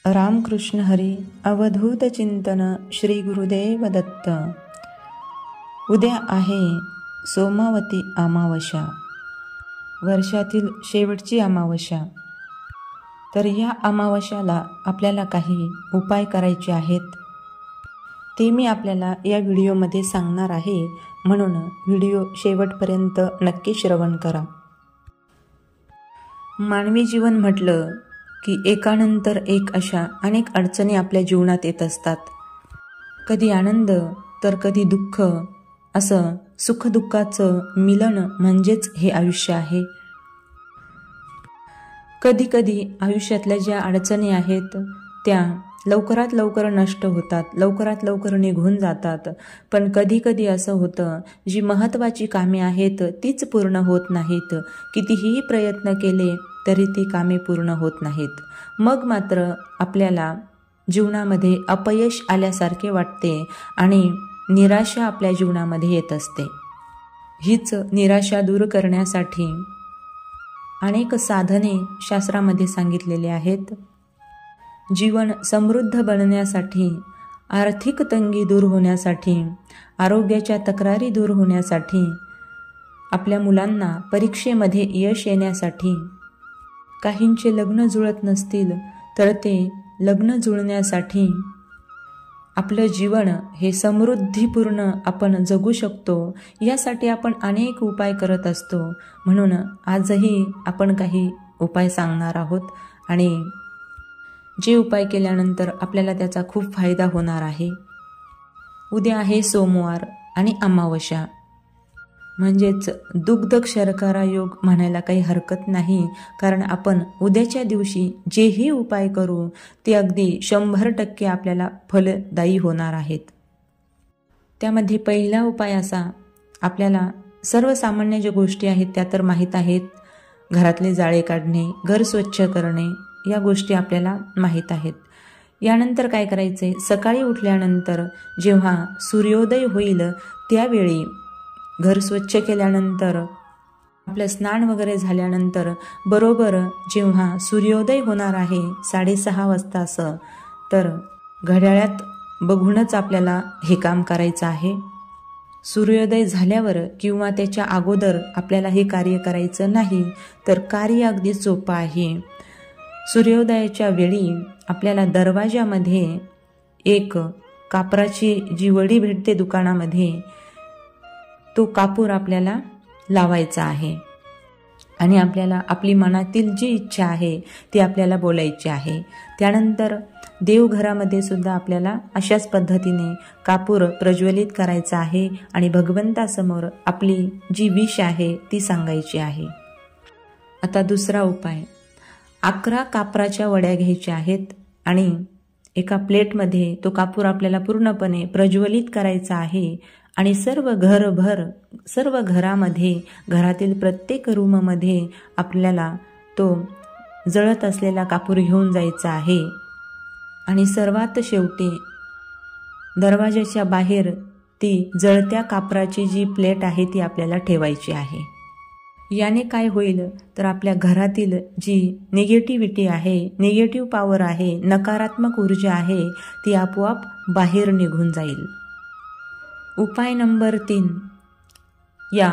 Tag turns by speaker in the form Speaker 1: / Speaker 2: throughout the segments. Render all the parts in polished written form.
Speaker 1: रामकृष्ण हरी अवधूत चिंतन श्री गुरुदेव दत्त। उद्या आहे सोमवती अमावस्या, वर्षातील शेवटची अमावस्या। तर या अमावस्याला आपल्याला काही उपाय करायचे आहेत, ते मी आपल्याला या व्हिडिओमध्ये सांगणार आहे, म्हणून व्हिडिओ शेवटपर्यंत नक्की श्रवण करा। मानवी जीवन म्हटलं की एकानंतर एक अशा अनेक अडचणी आपल्या जीवनात येत असतात। कधी आनंद तर कधी दुःख, असं सुखदुःखाचं मिलन म्हणजेच हे आयुष्य आहे। कधी कधी आयुष्यातल्या ज्या अडचणी आहेत त्या लवकरात लवकर नष्ट होतात, लवकरात लवकर निघून जातात। पण कधी कधी असं होतं, जी महत्त्वाची कामे आहेत तीच पूर्ण होत नाहीत। कितीही प्रयत्न केले तरी ती कामे पूर्ण होत नाहीत। मग मात्र आपल्याला जीवनामध्ये अपयश आल्यासारखे वाटते आणि निराशा आपल्या जीवनामध्ये येत असते। हीच निराशा दूर करण्यासाठी अनेक साधने शास्त्रामध्ये सांगितलेले आहेत। जीवन समृद्ध बनण्यासाठी, आर्थिक तंगी दूर होण्यासाठी, आरोग्याच्या तक्रारी दूर होण्यासाठी, आपल्या मुलांना परीक्षेमध्ये यश येण्यासाठी, काहींचे लग्न जुळत नसतील तर ते लग्न जुळण्यासाठी, आपलं जीवन हे समृद्धीपूर्ण आपण जगू शकतो यासाठी आपण अनेक उपाय करत असतो। म्हणून आजही आपण काही उपाय सांगणार आहोत आणि जे उपाय केल्यानंतर आपल्याला त्याचा खूप फायदा होणार आहे। उद्या आहे सोमवार आणि अमावस्या, म्हणजेच दुग्ध शर्करा योग म्हणायला काही हरकत नाही, कारण आपण उद्याच्या दिवशी जेही उपाय करू ते अगदी 100% आपल्याला फलदायी होणार आहेत। त्यामध्ये पहिला उपाय असा, आपल्याला सर्वसामान्य ज्या गोष्टी आहेत त्या तर माहीत आहेत। घरातले जाळे काढणे, घर स्वच्छ करणे, या गोष्टी आपल्याला माहीत आहेत। यानंतर काय करायचे, सकाळी उठल्यानंतर जेव्हा सूर्योदय होईल त्यावेळी घर स्वच्छ केल्यानंतर, आपलं स्नान वगैरे झाल्यानंतर बरोबर जेव्हा सूर्योदय होणार आहे 6:30 वाजता असं, तर घड्याळात बघूनच आपल्याला हे काम करायचं आहे। सूर्योदय झाल्यावर किंवा त्याच्या अगोदर आपल्याला हे कार्य करायचं नाही, तर कार्य अगदी सोपं आहे। सूर्योदयाच्या वेळी आपल्याला दरवाजामध्ये एक कापराची जी वडी भेटते दुकानामध्ये, तो कापूर आपल्याला लावायचा आहे आणि आपल्याला आपली मनातील जी इच्छा आहे ती आपल्याला बोलायची आहे। त्यानंतर देवघरामध्ये सुद्धा आपल्याला अशाच पद्धतीने कापूर प्रज्वलित करायचा आहे आणि भगवंतासमोर आपली जी विश आहे ती सांगायची आहे। आता दुसरा उपाय, 11 कापराच्या वड्या घ्यायच्या आहेत आणि एका प्लेटमध्ये तो कापूर आपल्याला पूर्णपणे प्रज्वलित करायचा आहे आणि सर्व घरामध्ये, घरातील प्रत्येक रूममध्ये आपल्याला तो जळत असलेला कापूर घेऊन जायचा आहे आणि सर्वात शेवटी दरवाजाच्या बाहेर ती जळत्या कापराची जी प्लेट आहे ती आपल्याला ठेवायची आहे। याने काय होईल तर आपल्या घरातील जी निगेटिव्हिटी आहे, निगेटिव्ह पॉवर आहे, नकारात्मक ऊर्जा आहे, ती आपोआप बाहेर निघून जाईल। उपाय नंबर 3, या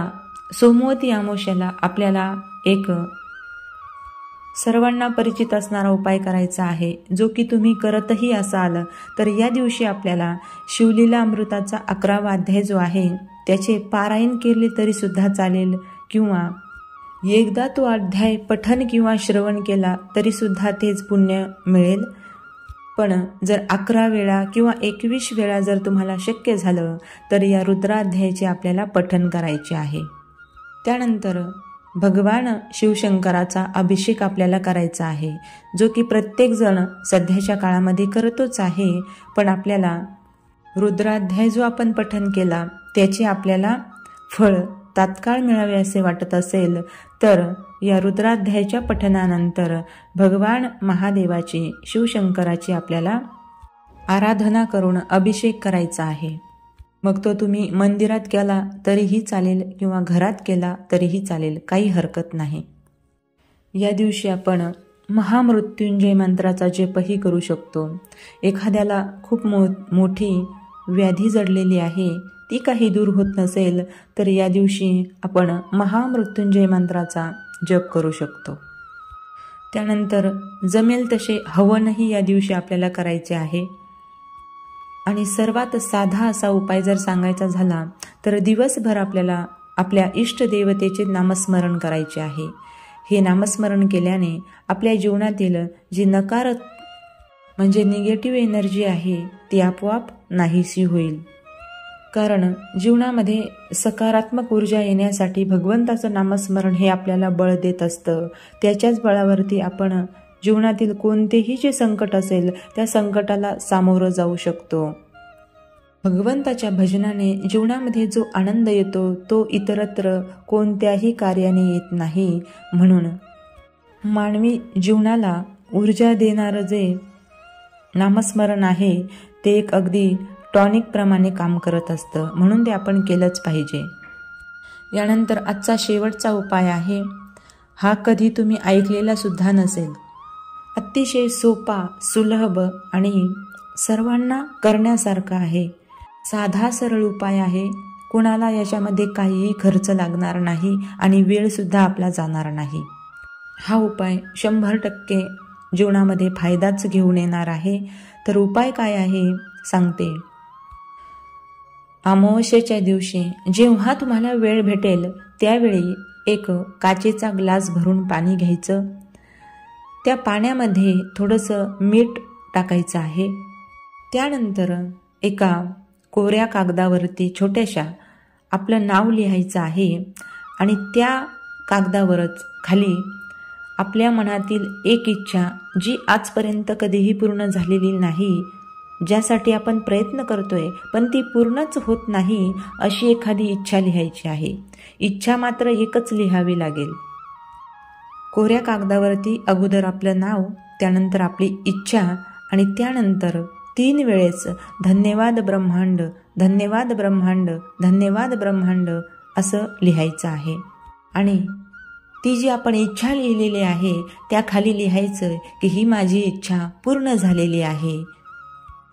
Speaker 1: सोमवती अमावस्येला आपल्याला एक सर्वांना परिचित असणारा उपाय करायचा आहे, जो की तुम्ही करतही असाल। तर या दिवशी आपल्याला शिवलीला अमृताचा 11वा अध्याय जो आहे त्याचे पारायण केले तरी सुद्धा चालेल, किंवा एकदा तो अध्याय पठन किंवा श्रवण केला तरी सुद्धा तेच पुण्य मिळेल। पण जर 11 वेळा किंवा 21 वेळा जर तुम्हाला शक्य झालं तर या रुद्राध्यायाचे आपल्याला पठन करायचे आहे। त्यानंतर भगवान शिवशंकराचा अभिषेक आपल्याला करायचा आहे, जो की प्रत्येक जण सध्याच्या काळामध्ये करतोच आहे। पण आपल्याला रुद्राध्याय जो आपण पठन केला त्याचे आपल्याला फळ तात्काळ मिळावे असे वाटत असेल तर या रुद्राध्यायाच्या पठनानंतर भगवान महादेवाची, शिवशंकराची आपल्याला आराधना करून अभिषेक करायचा आहे। मग तो तुम्ही मंदिरात केला तरीही चालेल किंवा घरात केला तरीही चालेल, काही हरकत नाही। या दिवशी आपण महामृत्युंजय मंत्राचा जपही करू शकतो. एखाद्याला खूप मोठी व्याधी जडलेली आहे, ती काही दूर होत नसेल तर या दिवशी आपण महामृत्युंजय मंत्राचा जप करू शकतो. त्यानंतर जमेल तसे हवनही या दिवशी आपल्याला करायचे आहे. आणि सर्वात साधा असा उपाय जर सांगायचा झाला तर दिवसभर आपल्याला आपल्या इष्टदेवतेचे नामस्मरण करायचे आहे. हे नामस्मरण केल्याने आपल्या जीवनातील जी म्हणजे निगेटिव्ह एनर्जी आहे ती आपोआप नाहीशी होईल. कारण जीवनामध्ये सकारात्मक ऊर्जा येण्यासाठी भगवंताचं नामस्मरण हे आपल्याला बळ देत असतं. त्याच्याच बळावरती आपण जीवनातील कोणतेही जे संकट असेल त्या संकटाला सामोरं जाऊ शकतो. भगवंताच्या भजनाने जीवनामध्ये जो आनंद येतो तो इतरत्र कोणत्याही कार्याने येत नाही. म्हणून मानवी जीवनाला ऊर्जा देणारं जे नामस्मरण आहे ते एक अगदी टॉनिक प्रमाणे काम करत असतं. म्हणून ते आपण केलंच पाहिजे. यानंतर आजचा शेवटचा उपाय आहे. हा कधी तुम्ही ऐकलेला सुद्धा नसेल. अतिशय सोपा, सुलभ आणि सर्वांना करण्यासारखा आहे. साधा सरळ उपाय आहे. कुणाला याच्यामध्ये काहीही खर्च लागणार नाही आणि वेळ सुद्धा आपला जाणार नाही. हा उपाय 100% जीवनामध्ये फायदाच घेऊन येणार आहे. तर उपाय काय आहे सांगते. अमावस्येच्या दिवशी जेव्हा तुम्हाला वेळ भेटेल त्यावेळी एक काचेचा ग्लास भरून पाणी घ्यायचं. त्या पाण्यामध्ये थोडंसं मीठ टाकायचं आहे. त्यानंतर एका कोऱ्या कागदावरती छोट्याशा आपलं नाव लिहायचं आहे आणि त्या कागदावरच खाली आपल्या मनातील एक इच्छा जी आजपर्यंत कधीही पूर्ण झालेली नाही, ज्यासाठी आपण प्रयत्न करतोय पण ती पूर्णच होत नाही, अशी एखादी इच्छा लिहायची आहे. इच्छा मात्र एकच लिहावी लागेल. कोऱ्या कागदावरती अगोदर आपलं नाव, त्यानंतर आपली इच्छा आणि त्यानंतर 3 वेळेस धन्यवाद ब्रह्मांड, धन्यवाद ब्रह्मांड, धन्यवाद ब्रह्मांड असं लिहायचं आहे. आणि ती जी आपण इच्छा लिहिलेली आहे त्या खाली लिहायचं की ही माझी इच्छा पूर्ण झालेली आहे.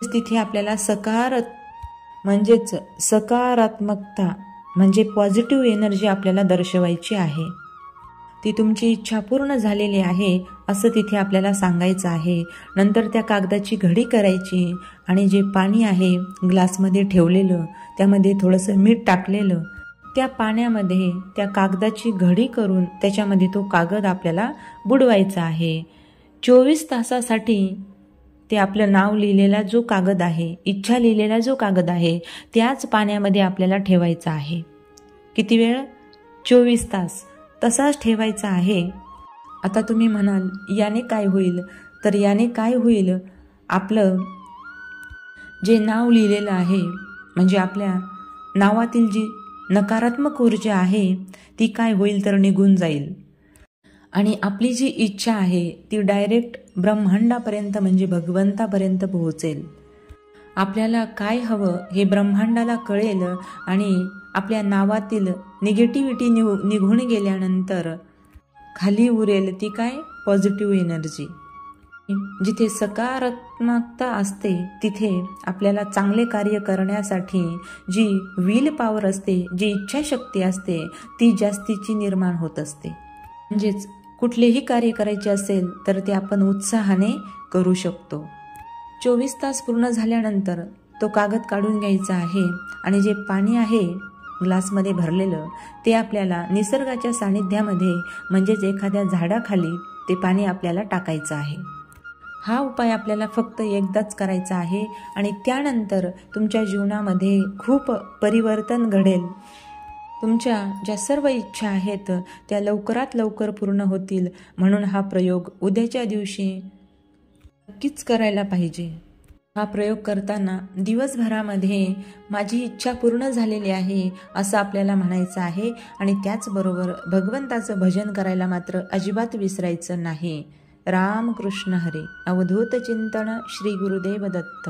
Speaker 1: तिथे आपल्याला सकारात्मकता म्हणजे पॉझिटिव्ह एनर्जी आपल्याला दर्शवायची आहे. ती तुमची इच्छा पूर्ण झालेली आहे असं तिथे आपल्याला सांगायचं आहे. नंतर त्या कागदाची घडी करायची आणि जे पाणी आहे ग्लासमध्ये ठेवलेलं त्यामध्ये थोडंसं मीठ टाकलेलं त्या पाण्यामध्ये त्या कागदाची घडी करून त्याच्यामध्ये तो कागद आपल्याला बुडवायचा आहे. 24 तासासाठी ते आपलं नाव लिहिलेला जो कागद आहे, इच्छा लिहिलेला जो कागद आहे त्याच पाण्यामध्ये आपल्याला ठेवायचा आहे. किती वेळ? 24 तास तसाच ठेवायचा आहे. आता तुम्ही म्हणाल याने काय होईल? तर याने काय होईल, आपलं जे नाव लिहिलेलं आहे म्हणजे आपल्या नावातील जी नकारात्मक ऊर्जा आहे ती काय होईल तर निघून जाईल. आणि आपली जी इच्छा आहे ती डायरेक्ट ब्रह्मांडापर्यंत म्हणजे भगवंतापर्यंत पोहोचेल. आपल्याला काय हवं हे ब्रह्मांडाला कळेल आणि आपल्या नावातील निगेटिव्हिटी निघून गेल्यानंतर खाली उरेल ती काय? Positive energy. जिथे सकारात्मकता असते तिथे आपल्याला चांगले कार्य करण्यासाठी जी विल पॉवर असते, जी इच्छाशक्ती असते ती जास्तीची निर्माण होत असते. म्हणजेच कुठलेही कार्य करायचे असेल तर ते आपण उत्साहाने करू शकतो. 24 तास पूर्ण झाल्यानंतर तो कागद काढून घ्यायचा आहे आणि जे पाणी आहे ग्लासमध्ये भरलेलं ते आपल्याला निसर्गाच्या सानिध्यामध्ये म्हणजेच एखाद्या झाडाखाली ते पाणी आपल्याला टाकायचं आहे. हा उपाय आपल्याला फक्त एकदाच करायचा आहे आणि त्यानंतर तुमच्या जीवनामध्ये खूप परिवर्तन घडेल. तुमच्या ज्या सर्व इच्छा आहेत त्या लवकरात लवकर पूर्ण होतील. म्हणून हा प्रयोग उद्याच्या दिवशी नक्कीच करायला पाहिजे. हा प्रयोग करताना दिवसभरामध्ये माझी इच्छा पूर्ण झालेली आहे असं आपल्याला म्हणायचं आहे आणि त्याचबरोबर भगवंताचं भजन करायला मात्र अजिबात विसरायचं नाही. राम कृष्ण हरी. अवधूत चिंतन श्री गुरुदेव दत्त.